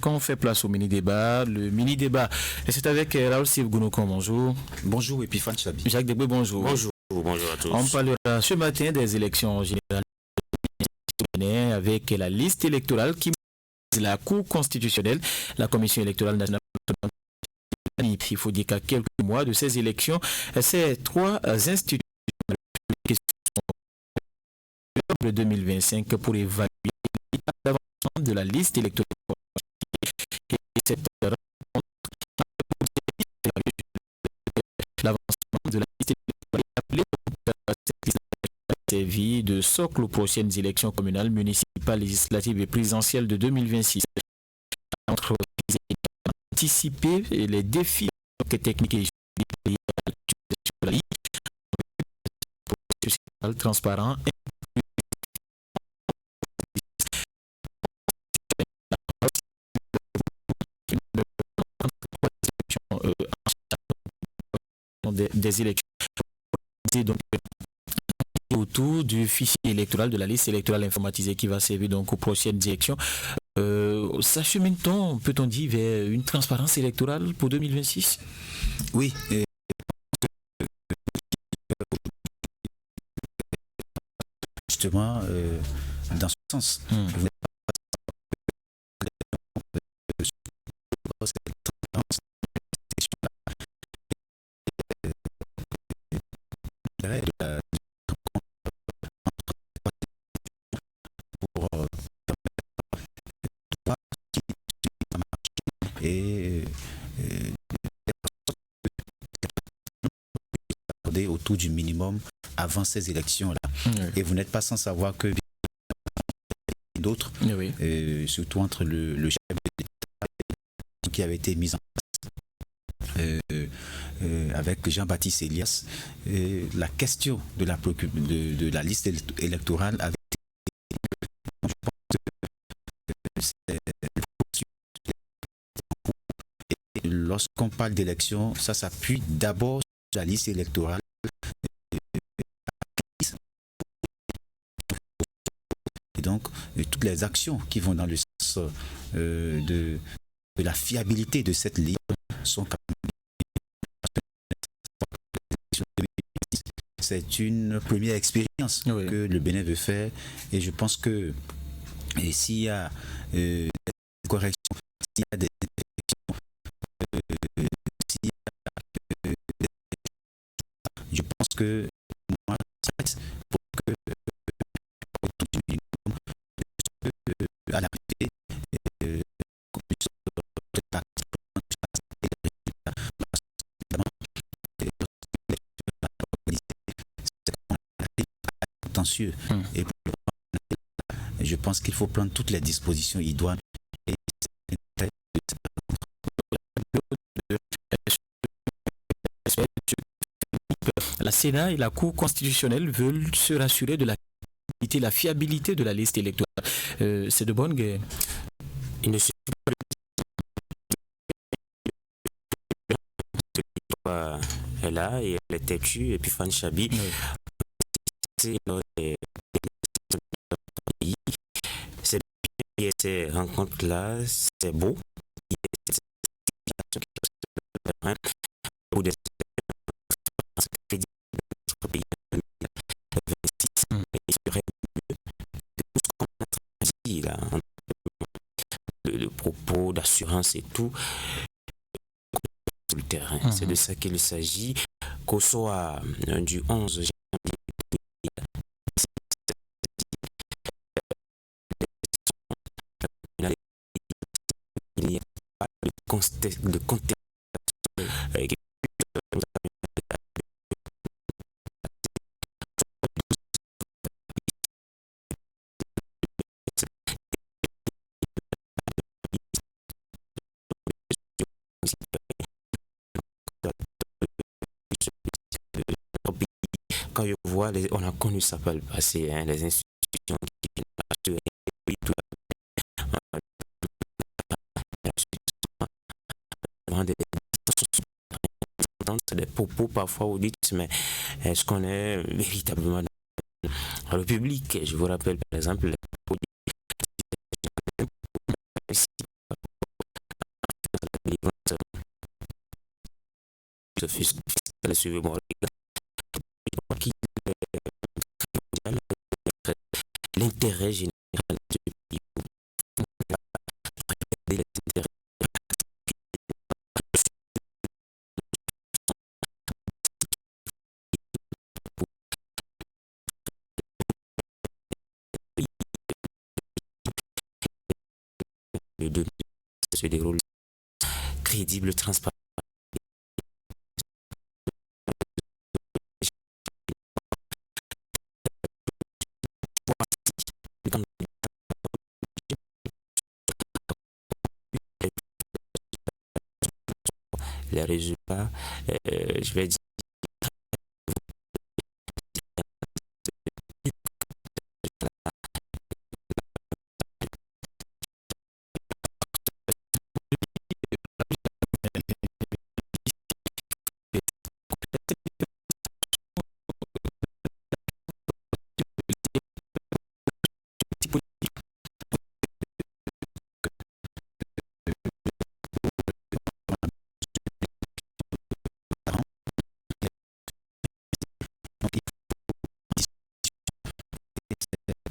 On fait place au mini-débat. Le mini-débat, et c'est avec Raoul Sivgounouko, bonjour. Bonjour Epiphane Chabi. Jacques Degbé, bonjour. Bonjour à tous. On parlera ce matin des élections générales avec la liste électorale qui la Cour constitutionnelle, la Commission électorale nationale. Il faut dire qu'à quelques mois de ces élections, ces trois institutions de 2025 pour évaluer l'avancement de la liste électorale. Et cette l'avancement de la liste électorale appelée servi de socle aux prochaines élections communales, municipales, législatives et présidentielles de 2026. Entre anticiper les défis techniques et juridiques transparent des élections. Donc, autour du fichier électoral, de la liste électorale informatisée qui va servir donc aux prochaines élections. S'achemine-t-on, peut-on dire, vers une transparence électorale pour 2026? Oui. Justement, dans ce sens, autour du minimum avant ces élections-là. Et vous n'êtes pas sans savoir que d'autres, surtout entre le chef de l'État qui avait été mis en place avec Jean-Baptiste Elias, la question de la liste électorale avait été lorsqu'on parle d'élection, ça s'appuie d'abord sur la liste électorale. Et donc, toutes les actions qui vont dans le sens de la fiabilité de cette liste sont quand même... C'est une première expérience que le Bénin veut faire, et je pense que s'il y a des corrections, s'il y a des je pense que moi, pour que à l'arrivée contentieux. Et je pense qu'il faut prendre toutes les dispositions idoines. La Sénat et la Cour constitutionnelle veulent se rassurer de la fiabilité de la liste électorale. C'est de bonne guerre. Il ne suffit pas de... est là et elle est têtue, et puis Fan Chabi. C'est bien, ces rencontres-là, c'est beau. Pour des le propos d'assurance et tout sur le terrain. C'est de ça qu'il s'agit. Qu'au soit du 11 janvier, il n'y a pas de contestation. Quand je vois, on a connu ça par le passé, les institutions qui c'est des propos parfois où dites, mais est-ce qu'on est véritablement dans la République? Je vous rappelle par exemple les propos fiscale, suivez-moi, l'intérêt général du pays. Les deux se déroulent crédible, transparent. Les résultats, je vais dire,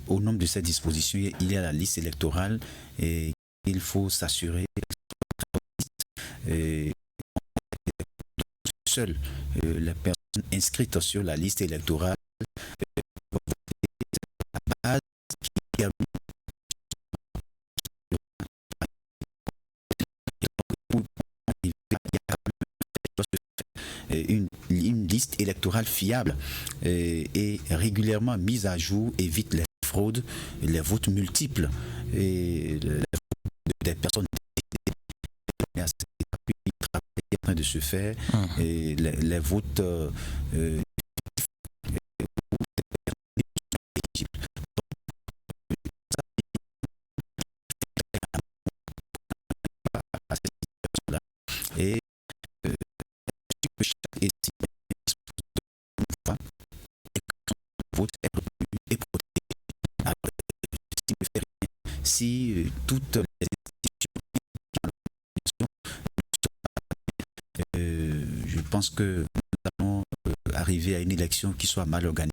au nombre de ces dispositions, il y a la liste électorale et il faut s'assurer seule la personne inscrite sur la liste électorale va voter à la base qui a une liste électorale fiable et régulièrement mise à jour évite les fraudes, les votes multiples et des personnes en train de se faire et les votes et si toutes les institutions, je pense que nous allons arriver à une élection qui soit mal organisée.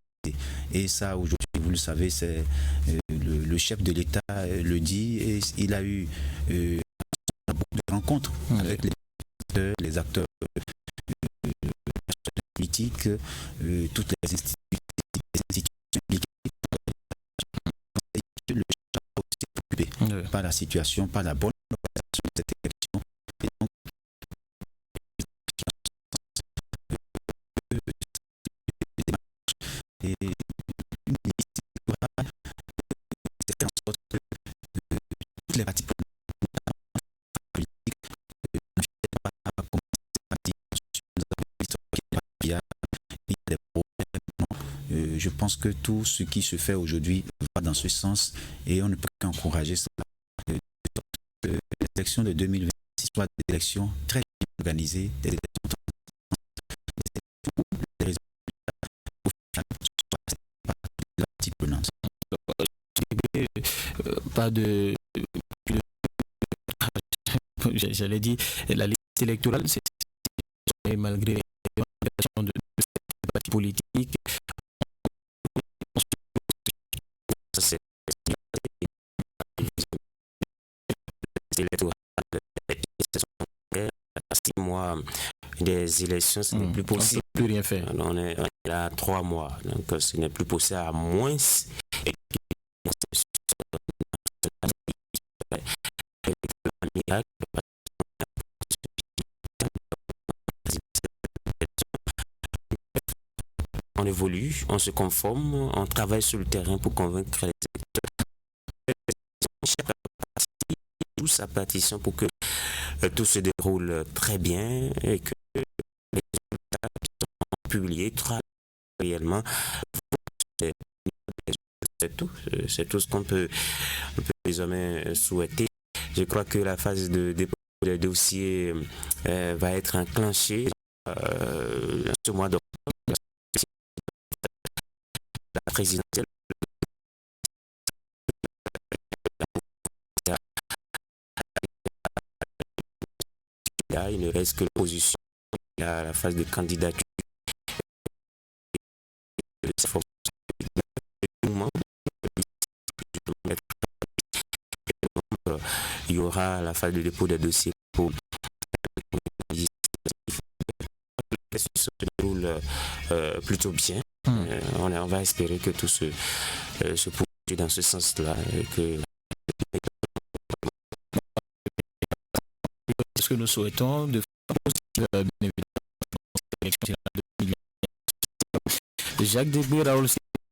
Et ça, aujourd'hui, vous le savez, c'est le chef de l'État le dit et il a eu beaucoup de rencontres avec les acteurs politiques, toutes les institutions impliquées. Le chef est préoccupé par la situation, par la bonne organisation de cette élection. Et donc, et une liste c'est en sorte que toutes les parties politiques ne viennent pas commencer à dire qu'il y a des problèmes. Je pense que tout ce qui se fait aujourd'hui va dans ce sens et on ne peut qu'encourager ça. Les élections de 2026 soient des élections très bien organisées, des élections pas de j'allais dire la liste électorale c'est malgré les de partis politiques des élections, ce n'est plus possible. On ne peut plus rien faire. On est à 3 mois, donc ce n'est plus possible à moins. On évolue, on se conforme, on travaille sur le terrain pour convaincre les électeurs. Tout sa partition pour que tout se déroule très bien et que les résultats sont publiés très réellement. C'est tout ce qu'on peut désormais souhaiter. Je crois que la phase de dépôt des dossiers va être enclenchée ce mois d'octobre. La présidentielle il ne reste que l'opposition à la phase de candidature. Il y aura la phase de dépôt des dossiers pour se déroule plutôt bien. On va espérer que tout se poursuit dans ce sens-là. Et que... Ce que nous souhaitons de faire, bien évidemment, Jacques Débé, Raoul